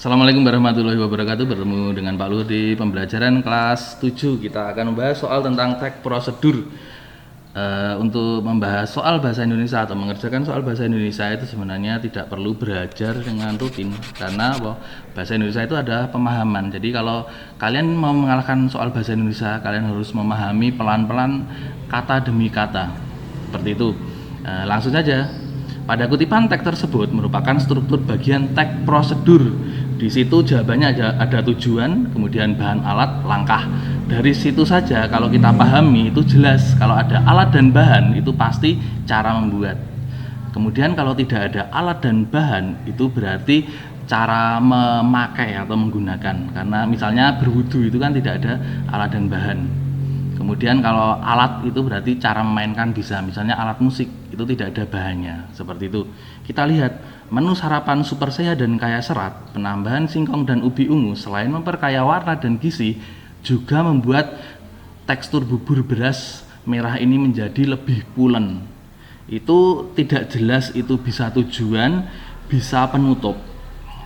Assalamualaikum warahmatullahi wabarakatuh. Bertemu dengan Pak Luhur di pembelajaran kelas 7. Kita akan membahas soal tentang teks prosedur. Untuk membahas soal bahasa Indonesia atau mengerjakan soal bahasa Indonesia itu sebenarnya tidak perlu belajar dengan rutin, karena bahasa Indonesia itu adalah pemahaman. Jadi kalau kalian mau mengalahkan soal bahasa Indonesia, kalian harus memahami pelan-pelan kata demi kata, seperti itu. Langsung saja. Pada kutipan teks tersebut merupakan struktur bagian teks prosedur. Di situ jawabannya ada tujuan, kemudian bahan, alat, langkah. Dari situ saja kalau kita pahami itu jelas. Kalau ada alat dan bahan itu pasti cara membuat. Kemudian kalau tidak ada alat dan bahan itu berarti cara memakai atau menggunakan. Karena misalnya berwudu itu kan tidak ada alat dan bahan. Kemudian kalau alat itu berarti cara memainkan bisa, misalnya alat musik itu tidak ada bahannya, seperti itu. Kita lihat menu sarapan super sehat dan kaya serat, penambahan singkong dan ubi ungu selain memperkaya warna dan gizi juga membuat tekstur bubur beras merah ini menjadi lebih pulen. Itu tidak jelas itu bisa tujuan, bisa penutup.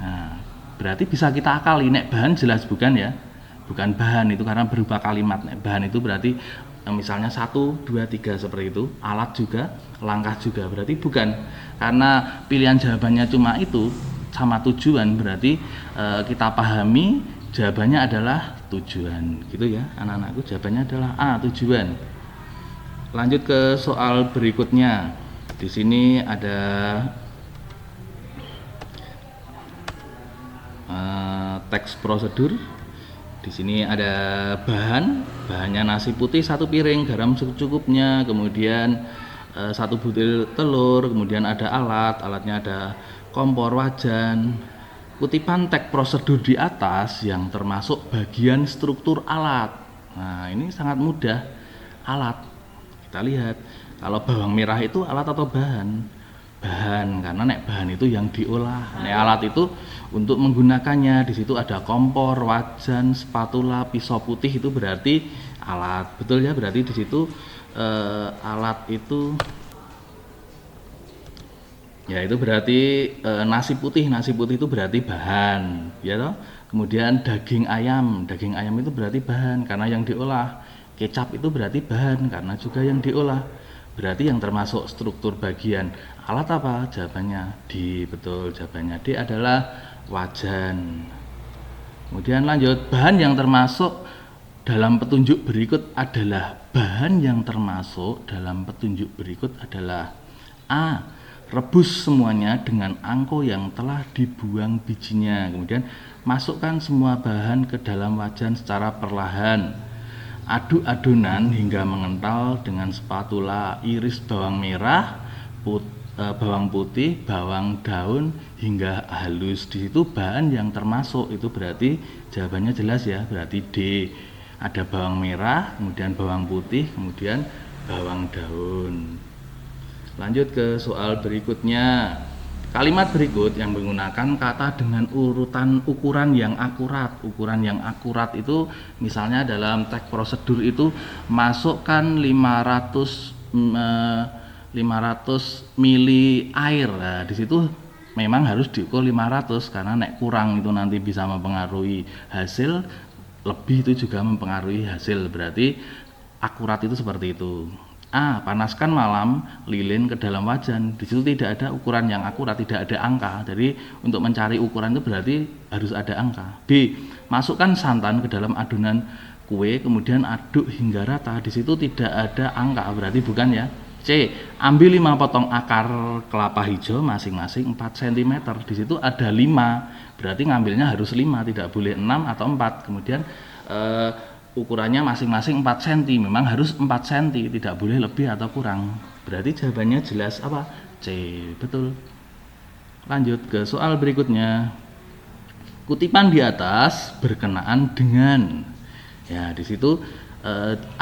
Nah, berarti bisa kita akali. Nek bahan jelas bukan ya. Bukan bahan itu karena berupa kalimat. Bahan itu berarti misalnya 1, 2, 3 seperti itu. Alat juga, langkah juga, berarti bukan. Karena pilihan jawabannya cuma itu sama tujuan, berarti kita pahami jawabannya adalah tujuan, gitu ya anak-anakku. Jawabannya adalah A, tujuan. Lanjut ke soal berikutnya. Di sini ada teks prosedur. Di sini ada bahannya nasi putih 1 piring, garam secukupnya, kemudian 1 butir telur, kemudian ada alatnya ada kompor, wajan. Kutipan teks prosedur di atas yang termasuk bagian struktur alat. Nah, ini sangat mudah. Alat. Kita lihat, kalau bawang merah itu alat atau bahan? Bahan, karena bahan itu yang diolah. Alat itu untuk menggunakannya. Di situ ada kompor, wajan, spatula, pisau putih, itu berarti alat. Betul ya, berarti di situ alat itu ya itu berarti nasi putih itu berarti bahan, ya toh. Kemudian daging ayam itu berarti bahan karena yang diolah. Kecap itu berarti bahan karena juga yang diolah. Berarti yang termasuk struktur bagian alat apa? Jawabannya D, betul. Jawabannya D adalah wajan. Kemudian lanjut, bahan yang termasuk dalam petunjuk berikut adalah A. Rebus semuanya dengan angko yang telah dibuang bijinya. Kemudian masukkan semua bahan ke dalam wajan secara perlahan. Aduk adonan hingga mengental dengan spatula. Iris bawang merah, bawang putih, bawang daun hingga halus. Di situ bahan yang termasuk itu berarti jawabannya jelas ya, berarti D. Ada bawang merah, kemudian bawang putih, kemudian bawang daun. Lanjut ke soal berikutnya. Kalimat berikut yang menggunakan kata dengan urutan ukuran yang akurat. Ukuran yang akurat itu misalnya dalam teks prosedur itu masukkan 500 mili air. Nah, di situ memang harus diukur 500 karena kurang itu nanti bisa mempengaruhi hasil, lebih itu juga mempengaruhi hasil. Berarti akurat itu seperti itu. A. Panaskan malam lilin ke dalam wajan. Di situ tidak ada ukuran yang akurat, tidak ada angka. Jadi untuk mencari ukuran itu berarti harus ada angka. B. Masukkan santan ke dalam adonan kue, kemudian aduk hingga rata. Di situ tidak ada angka, berarti bukan ya. C. Ambil 5 potong akar kelapa hijau masing-masing 4 cm. Di situ ada 5, berarti ngambilnya harus 5, tidak boleh 6 atau 4. Kemudian ukurannya masing-masing 4 cm, memang harus 4 cm, tidak boleh lebih atau kurang. Berarti jawabannya jelas apa? C, betul. Lanjut ke soal berikutnya. Kutipan di atas berkenaan dengan, ya di situ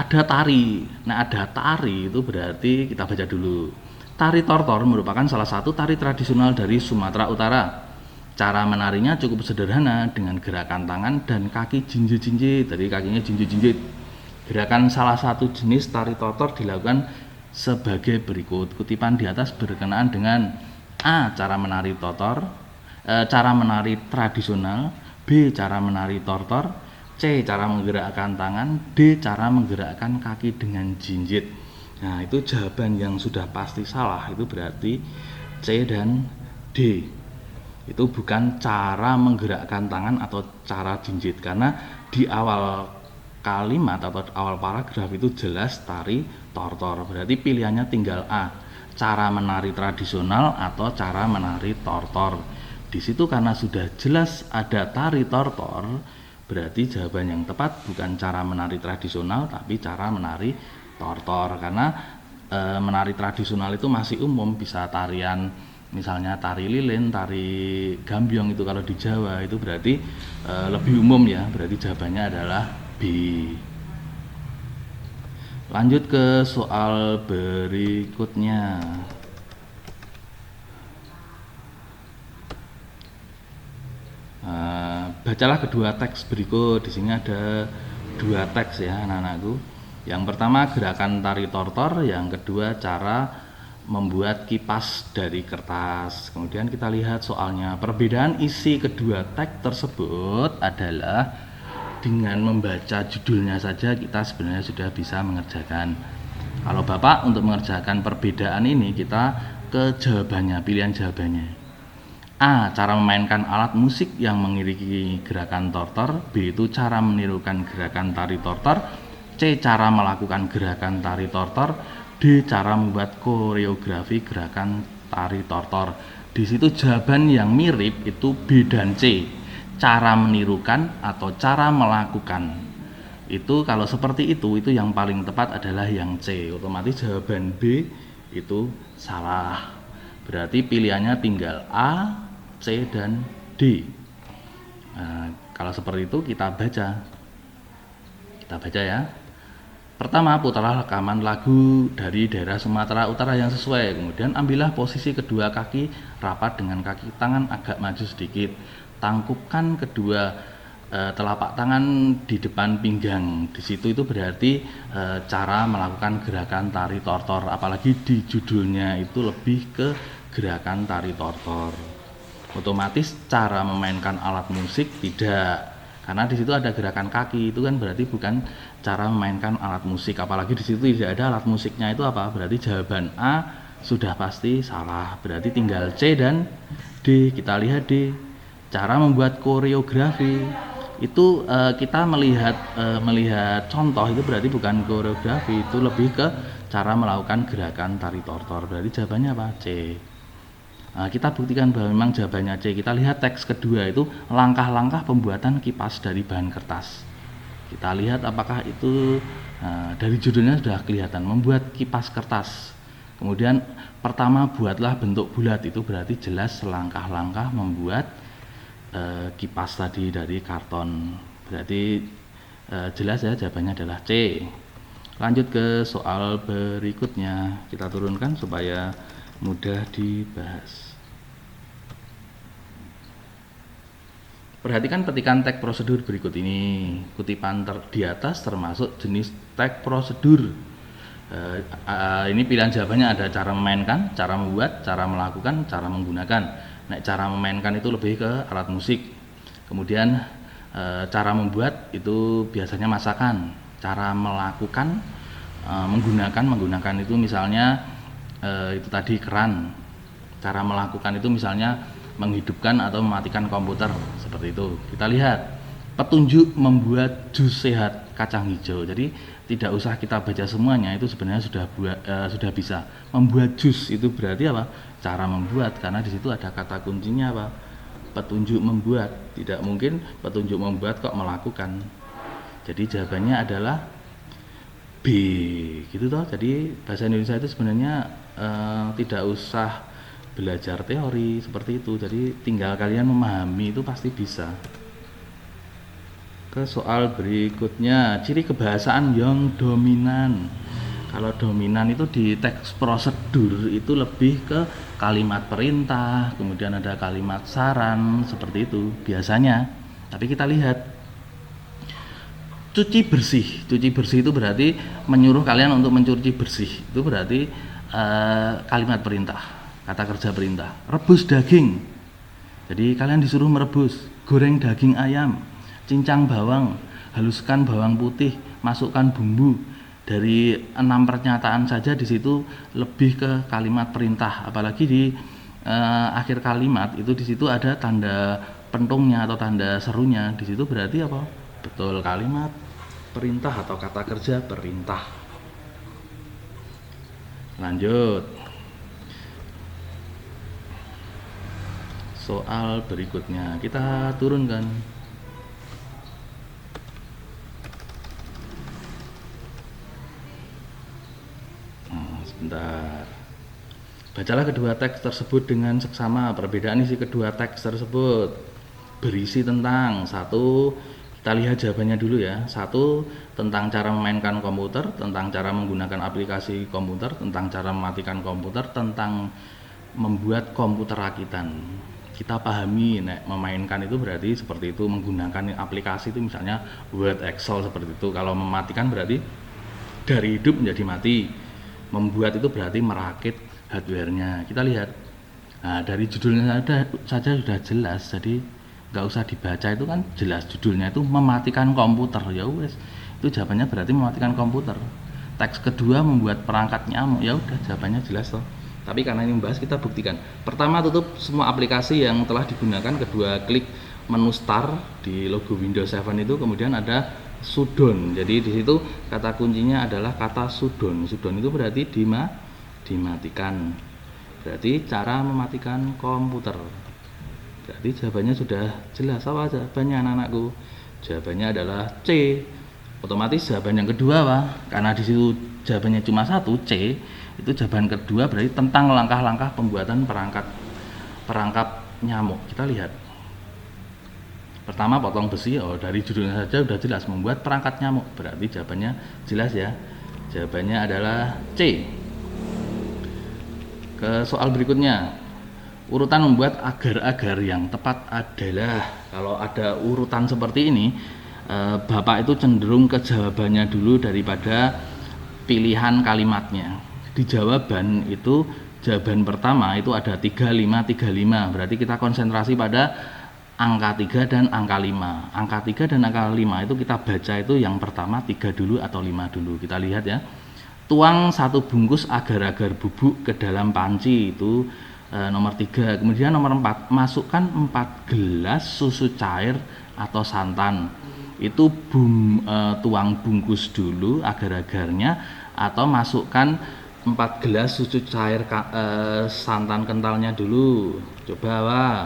ada tari. Nah, ada tari itu berarti kita baca dulu. Tari tortor merupakan salah satu tari tradisional dari Sumatera Utara. Cara menarinya cukup sederhana dengan gerakan tangan dan kaki jinjit-jinjit. Tadi kakinya jinjit-jinjit. Gerakan salah satu jenis tari tortor dilakukan sebagai berikut. Kutipan di atas berkenaan dengan A. Cara menari tortor, cara menari tradisional, B. cara menari tortor, C. cara menggerakkan tangan, D. cara menggerakkan kaki dengan jinjit. Nah, itu jawaban yang sudah pasti salah, itu berarti C dan D. Itu bukan cara menggerakkan tangan atau cara jinjit, karena di awal kalimat atau awal paragraf itu jelas tari tortor. Berarti pilihannya tinggal A, cara menari tradisional atau cara menari tortor. Di situ karena sudah jelas ada tari tortor, berarti jawaban yang tepat bukan cara menari tradisional tapi cara menari tortor. Karena menari tradisional itu masih umum, bisa tarian misalnya tari lilin, tari gambyong, itu kalau di Jawa itu berarti lebih umum ya. Berarti jawabannya adalah B. Lanjut ke soal berikutnya. Bacalah kedua teks berikut. Di sini ada dua teks ya anak-anakku. Yang pertama gerakan tari tortor, yang kedua cara membuat kipas dari kertas. Kemudian kita lihat soalnya. Perbedaan isi kedua teks tersebut adalah dengan membaca judulnya saja kita sebenarnya sudah bisa mengerjakan. Kalau Bapak untuk mengerjakan perbedaan ini, kita ke jawabannya, pilihan jawabannya. A. Cara memainkan alat musik yang mengiringi gerakan tortor. B. Itu cara menirukan gerakan tari tortor. C. Cara melakukan gerakan tari tortor. D. Cara membuat koreografi gerakan tari tortor. Di situ jawaban yang mirip itu B dan C. Cara menirukan atau cara melakukan. Itu kalau seperti itu yang paling tepat adalah yang C. Otomatis jawaban B itu salah. Berarti pilihannya tinggal A, C, dan D. Nah, kalau seperti itu kita baca. Kita baca ya. Pertama, putarlah rekaman lagu dari daerah Sumatera Utara yang sesuai. Kemudian ambillah posisi kedua kaki rapat dengan kaki tangan agak maju sedikit. Tangkupkan kedua telapak tangan di depan pinggang. Di situ itu berarti cara melakukan gerakan tari tortor. Apalagi di judulnya itu lebih ke gerakan tari tortor. Otomatis cara memainkan alat musik tidak, karena di situ ada gerakan kaki, itu kan berarti bukan cara memainkan alat musik. Apalagi di situ tidak ada alat musiknya, itu apa? Berarti jawaban A sudah pasti salah. Berarti tinggal C dan D. Kita lihat D. Cara membuat koreografi itu kita melihat contoh, itu berarti bukan koreografi, itu lebih ke cara melakukan gerakan tari tortor. Berarti jawabannya apa? C. Nah, kita buktikan bahwa memang jawabannya C. Kita lihat teks kedua itu langkah-langkah pembuatan kipas dari bahan kertas. Kita lihat apakah itu dari judulnya sudah kelihatan, membuat kipas kertas. Kemudian pertama buatlah bentuk bulat, itu berarti jelas langkah-langkah membuat kipas tadi dari karton. Berarti jelas ya jawabannya adalah C. Lanjut ke soal berikutnya, kita turunkan supaya mudah dibahas. Perhatikan petikan teks prosedur berikut ini. Kutipan di atas termasuk jenis teks prosedur. Ini pilihan jawabannya ada cara memainkan, cara membuat, cara melakukan, cara menggunakan. Nah, cara memainkan itu lebih ke alat musik. Kemudian cara membuat itu biasanya masakan. Cara melakukan menggunakan itu misalnya itu tadi keran. Cara melakukan itu misalnya menghidupkan atau mematikan komputer, seperti itu. Kita lihat petunjuk membuat jus sehat kacang hijau. Jadi tidak usah kita baca semuanya, itu sebenarnya sudah bisa. Membuat jus itu berarti apa? Cara membuat, karena di situ ada kata kuncinya apa? Petunjuk membuat. Tidak mungkin petunjuk membuat kok melakukan. Jadi jawabannya adalah B, gitu toh. Jadi bahasa Indonesia itu sebenarnya tidak usah belajar teori seperti itu. Jadi tinggal kalian memahami itu pasti bisa. Ke soal berikutnya, ciri kebahasaan yang dominan. Kalau dominan itu di teks prosedur itu lebih ke kalimat perintah, kemudian ada kalimat saran, seperti itu biasanya. Tapi kita lihat cuci bersih. Cuci bersih itu berarti menyuruh kalian untuk mencuci bersih. Itu berarti kalimat perintah, kata kerja perintah. Rebus daging. Jadi kalian disuruh merebus, goreng daging ayam, cincang bawang, haluskan bawang putih, masukkan bumbu. Dari 6 pernyataan saja di situ lebih ke kalimat perintah, apalagi di akhir kalimat itu di situ ada tanda pentungnya atau tanda serunya. Di situ berarti apa? Betul, kalimat perintah atau kata kerja perintah. Lanjut. Soal berikutnya kita turunkan. Sebentar. Bacalah kedua teks tersebut dengan seksama. Perbedaan isi kedua teks tersebut berisi tentang satu, kita lihat jawabannya dulu ya. Satu, tentang cara memainkan komputer, tentang cara menggunakan aplikasi komputer, tentang cara mematikan komputer, tentang membuat komputer rakitan. Kita pahami, memainkan itu berarti seperti itu, menggunakan aplikasi itu misalnya Word, Excel seperti itu. Kalau mematikan berarti dari hidup menjadi mati. Membuat itu berarti merakit hardware-nya. Kita lihat. Nah, dari judulnya saja sudah jelas, jadi nggak usah dibaca, itu kan jelas judulnya itu mematikan komputer. Ya wes, itu jawabannya berarti mematikan komputer. Teks kedua membuat perangkat nyamuk, ya udah jawabannya jelas toh. Tapi karena ini membahas, kita buktikan. Pertama, tutup semua aplikasi yang telah digunakan. Kedua, klik menu start di logo Windows 7 itu, kemudian ada shutdown. Jadi di situ kata kuncinya adalah kata shutdown. Shutdown itu berarti dimatikan. Berarti cara mematikan komputer. Berarti jawabannya sudah jelas. Apa jawabannya anak-anakku? Jawabannya adalah C. Otomatis jawaban yang kedua, Pak. Karena di situ jawabannya cuma satu, C. Itu jawaban kedua berarti tentang langkah-langkah pembuatan perangkap nyamuk. Kita lihat. Pertama, potong besi. Oh, dari judulnya saja sudah jelas, membuat perangkat nyamuk. Berarti jawabannya jelas ya. Jawabannya adalah C. Ke soal berikutnya. Urutan membuat agar-agar yang tepat adalah, kalau ada urutan seperti ini, Bapak itu cenderung ke jawabannya dulu daripada pilihan kalimatnya. Di jawaban itu, jawaban pertama itu ada 3535. Berarti kita konsentrasi pada angka 3 dan angka 5. Angka 3 dan angka 5 itu kita baca itu yang pertama 3 dulu atau 5 dulu. Kita lihat ya. Tuang 1 bungkus agar-agar bubuk ke dalam panci, itu nomor 3. Kemudian nomor 4, masukkan 4 gelas susu cair atau santan. Itu tuang bungkus dulu agar-agarnya, atau masukkan 4 gelas susu cair santan kentalnya dulu. Coba, Wah.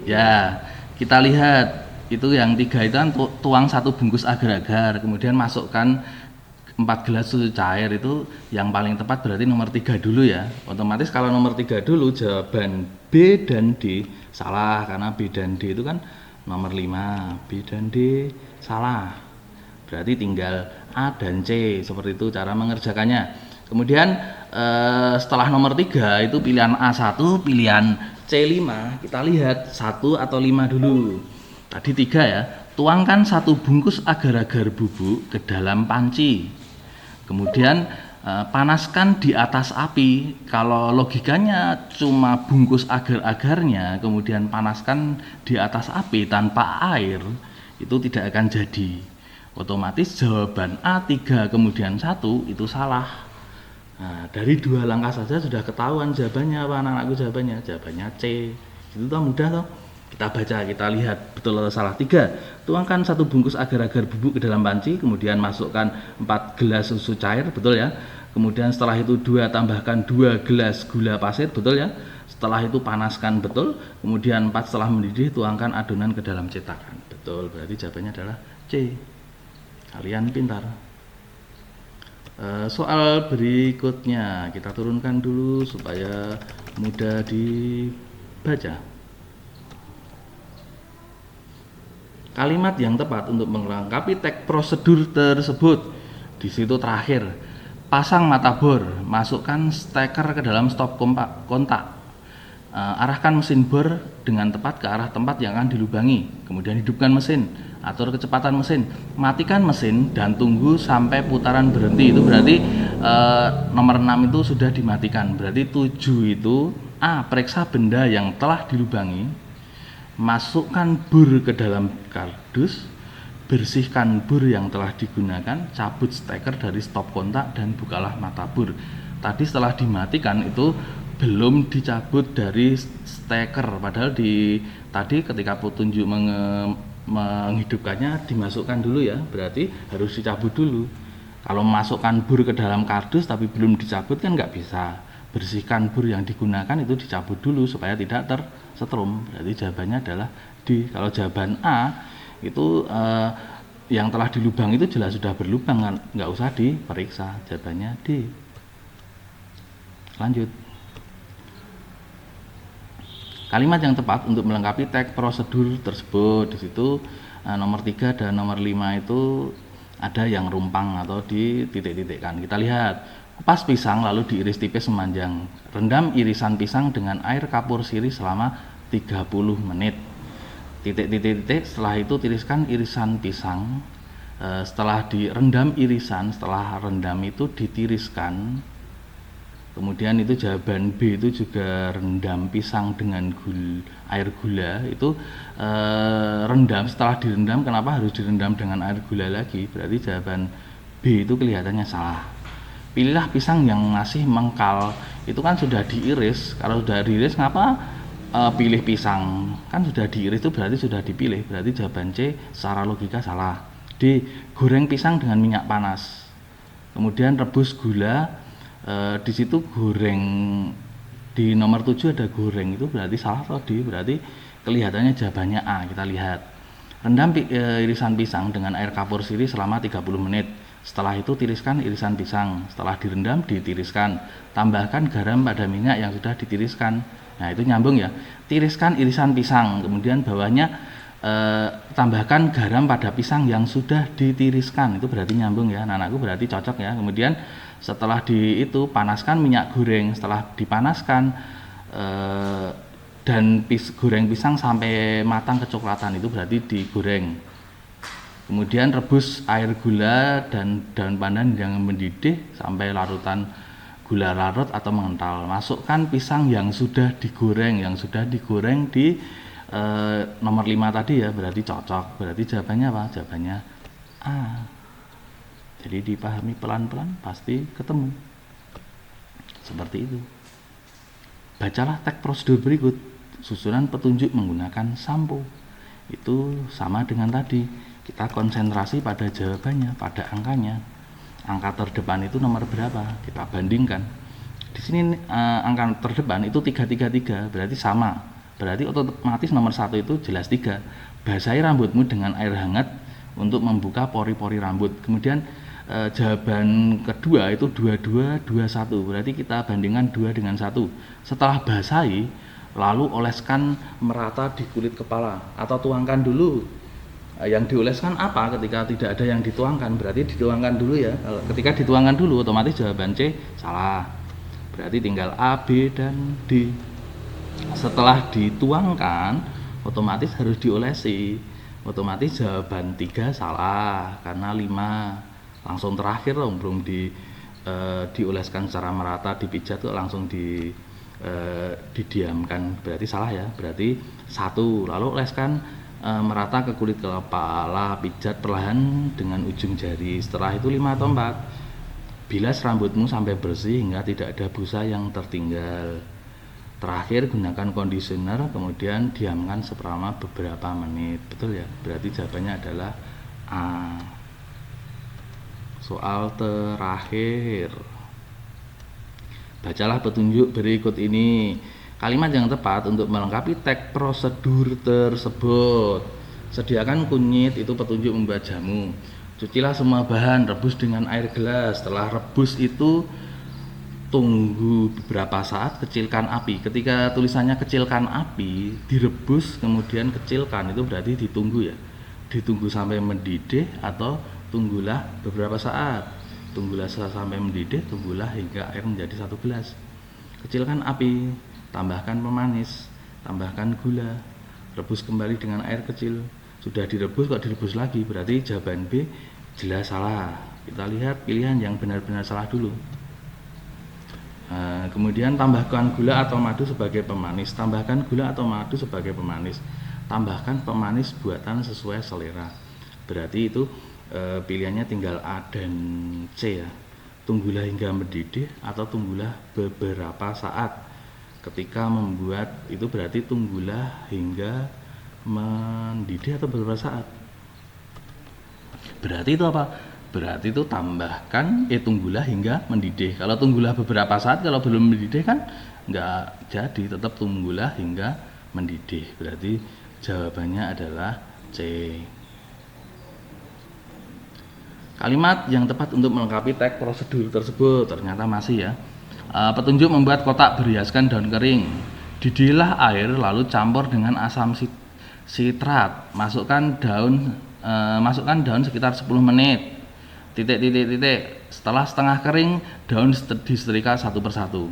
Ya, kita lihat itu yang 3 itu kan tuang 1 bungkus agar-agar, kemudian masukkan 4 gelas susu cair. Itu yang paling tepat berarti nomor 3 dulu ya. Otomatis kalau nomor 3 dulu, jawaban B dan D salah, karena B dan D itu kan nomor 5. B dan D salah. Berarti tinggal A dan C. Seperti itu cara mengerjakannya. Kemudian setelah nomor 3 itu pilihan A1, pilihan C5, kita lihat 1 atau 5 dulu. Tadi 3 ya. Tuangkan 1 bungkus agar-agar bubuk ke dalam panci. Kemudian panaskan di atas api. Kalau logikanya cuma bungkus agar-agarnya, kemudian panaskan di atas api tanpa air, itu tidak akan jadi. Otomatis jawaban A3 kemudian 1 itu salah. Nah, dari 2 langkah saja sudah ketahuan jawabannya apa, anak-anakku? Jawabannya C. Itu tuh mudah toh. Kita baca, kita lihat betul atau salah. 3, tuangkan 1 bungkus agar-agar bubuk ke dalam panci, kemudian masukkan 4 gelas susu cair, betul ya. Kemudian setelah itu 2, tambahkan 2 gelas gula pasir, betul ya. Setelah itu panaskan, betul. Kemudian 4, setelah mendidih tuangkan adonan ke dalam cetakan, betul. Berarti jawabannya adalah C. Kalian pintar. Soal berikutnya kita turunkan dulu supaya mudah dibaca. Kalimat yang tepat untuk melengkapi teks prosedur tersebut. Di situ terakhir, pasang mata bor, masukkan steker ke dalam stop kontak. Arahkan mesin bor dengan tepat ke arah tempat yang akan dilubangi. Kemudian hidupkan mesin, atur kecepatan mesin, matikan mesin dan tunggu sampai putaran berhenti. Itu berarti nomor 6 itu sudah dimatikan. Berarti 7 itu A. Periksa benda yang telah dilubangi, masukkan bur ke dalam kardus, bersihkan bur yang telah digunakan, cabut steker dari stop kontak, dan bukalah mata bur. Tadi setelah dimatikan itu belum dicabut dari steker, padahal tadi ketika petunjuk menghidupkannya dimasukkan dulu ya, berarti harus dicabut dulu. Kalau masukkan bur ke dalam kardus tapi belum dicabut kan nggak bisa. Bersihkan bur yang digunakan itu dicabut dulu supaya tidak tersetrum. Berarti jawabannya adalah D. Kalau jawaban A itu yang telah dilubang itu jelas sudah berlubang, nggak usah diperiksa. Jawabannya D. Lanjut. Kalimat yang tepat untuk melengkapi teks prosedur tersebut. Di situ nomor 3 dan nomor 5 itu ada yang rumpang atau di titik-titikkan. Kita lihat. Kupas pisang lalu diiris tipis sepanjang. Rendam irisan pisang dengan air kapur sirih selama 30 menit. Titik-titik, setelah itu tiriskan irisan pisang. Setelah direndam irisan, setelah rendam itu ditiriskan. Kemudian itu jawaban B itu juga rendam pisang dengan air gula. Itu rendam, setelah direndam, kenapa harus direndam dengan air gula lagi? Berarti jawaban B itu kelihatannya salah. Pilihlah pisang yang masih mengkal. Itu kan sudah diiris. Kalau sudah diiris ngapa pilih pisang? Kan sudah diiris itu berarti sudah dipilih. Berarti jawaban C secara logika salah. D. Goreng pisang dengan minyak panas. Kemudian rebus gula. Di situ goreng, di nomor 7 ada goreng, itu berarti salah tadi. Berarti kelihatannya jawabannya A. Kita lihat. Rendam irisan pisang dengan air kapur sirih selama 30 menit. Setelah itu tiriskan irisan pisang. Setelah direndam ditiriskan. Tambahkan garam pada minyak yang sudah ditiriskan. Nah itu nyambung ya. Tiriskan irisan pisang. Kemudian bawahnya tambahkan garam pada pisang yang sudah ditiriskan. Itu berarti nyambung ya. Anakku berarti cocok ya. Kemudian setelah itu panaskan minyak goreng. Setelah dipanaskan dan goreng pisang sampai matang kecoklatan, itu berarti digoreng. Kemudian rebus air gula dan daun pandan yang mendidih sampai larutan gula larut atau mengental. Masukkan pisang yang sudah digoreng, di nomor 5 tadi ya, berarti cocok. Berarti jawabannya apa? Jawabannya A. Jadi dipahami pelan-pelan pasti ketemu. Seperti itu. Bacalah teks prosedur berikut. Susunan petunjuk menggunakan sampo. Itu sama dengan tadi. Kita konsentrasi pada jawabannya, pada angkanya. Angka terdepan itu nomor berapa? Kita bandingkan. Di sini angka terdepan itu 333, berarti sama. Berarti otomatis nomor 1 itu jelas 3. Basahi rambutmu dengan air hangat untuk membuka pori-pori rambut. Kemudian jawaban kedua itu 2221. Berarti kita bandingkan 2 dengan 1. Setelah basahi, lalu oleskan merata di kulit kepala atau tuangkan dulu. Yang dioleskan apa ketika tidak ada yang dituangkan? Berarti dituangkan dulu ya. Ketika dituangkan dulu otomatis jawaban C salah. Berarti tinggal A, B, dan D. Setelah dituangkan otomatis harus diolesi. Otomatis jawaban 3 salah karena 5 langsung terakhir loh, belum dioleskan secara merata, dipijat tuh langsung didiamkan. Berarti salah ya. Berarti 1. Lalu oleskan merata ke kulit kepala, pijat perlahan dengan ujung jari. Setelah itu 5 atau 4. Bilas rambutmu sampai bersih hingga tidak ada busa yang tertinggal. Terakhir gunakan conditioner, kemudian diamkan selama beberapa menit. Betul ya? Berarti jawabannya adalah A. Soal terakhir. Bacalah petunjuk berikut ini. Kalimat yang tepat untuk melengkapi teks prosedur tersebut. Sediakan kunyit, itu petunjuk membuat jamu. Cucilah semua bahan, rebus dengan air gelas. Setelah rebus itu tunggu beberapa saat, kecilkan api. Ketika tulisannya kecilkan api, direbus kemudian kecilkan, itu berarti ditunggu ya. Ditunggu sampai mendidih atau tunggulah beberapa saat. Tunggulah sampai mendidih, tunggulah hingga air menjadi 1 gelas. Kecilkan api. Tambahkan pemanis, tambahkan gula, rebus kembali dengan air kecil. Sudah direbus kok direbus lagi, berarti jawaban B jelas salah. Kita lihat pilihan yang benar-benar salah dulu. Kemudian tambahkan gula atau madu sebagai pemanis. Tambahkan gula atau madu sebagai pemanis. Tambahkan pemanis buatan sesuai selera. Berarti itu pilihannya tinggal A dan C ya. Tunggulah hingga mendidih atau tunggulah beberapa saat. Ketika membuat itu berarti tunggulah hingga mendidih atau beberapa saat. Berarti itu apa? Berarti itu tambahkan tunggulah hingga mendidih. Kalau tunggulah beberapa saat, kalau belum mendidih kan nggak jadi, tetap tunggulah hingga mendidih. Berarti jawabannya adalah C. Kalimat yang tepat untuk melengkapi teks prosedur tersebut ternyata masih ya. Petunjuk membuat kotak berhiaskan daun kering. Didihlah air lalu campur dengan asam sitrat. Masukkan daun sekitar 10 menit. Setelah setengah kering, daun disetrika satu persatu.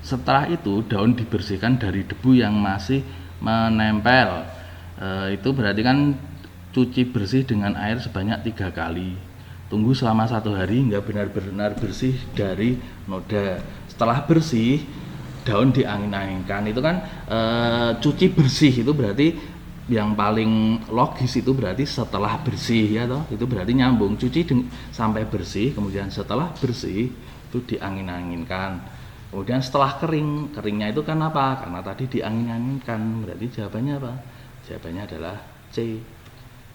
Setelah itu daun dibersihkan dari debu yang masih menempel. Itu berarti kan cuci bersih dengan air sebanyak 3 kali. Tunggu selama 1 hari hingga benar-benar bersih dari noda. Setelah bersih, daun diangin-anginkan. Itu kan cuci bersih itu berarti yang paling logis itu berarti setelah bersih ya toh. Itu berarti nyambung, cuci sampai bersih, kemudian setelah bersih itu diangin-anginkan. Kemudian setelah kering, keringnya itu kan apa? Karena tadi diangin-anginkan. Berarti jawabannya apa? Jawabannya adalah C.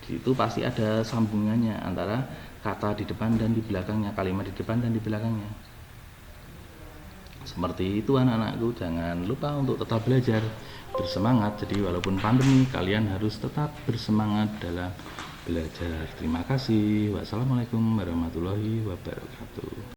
Itu pasti ada sambungannya antara kata di depan dan di belakangnya, kalimat di depan dan di belakangnya. Seperti itu anak-anakku, jangan lupa untuk tetap belajar, bersemangat. Jadi walaupun pandemi, kalian harus tetap bersemangat dalam belajar. Terima kasih. Wassalamualaikum warahmatullahi wabarakatuh.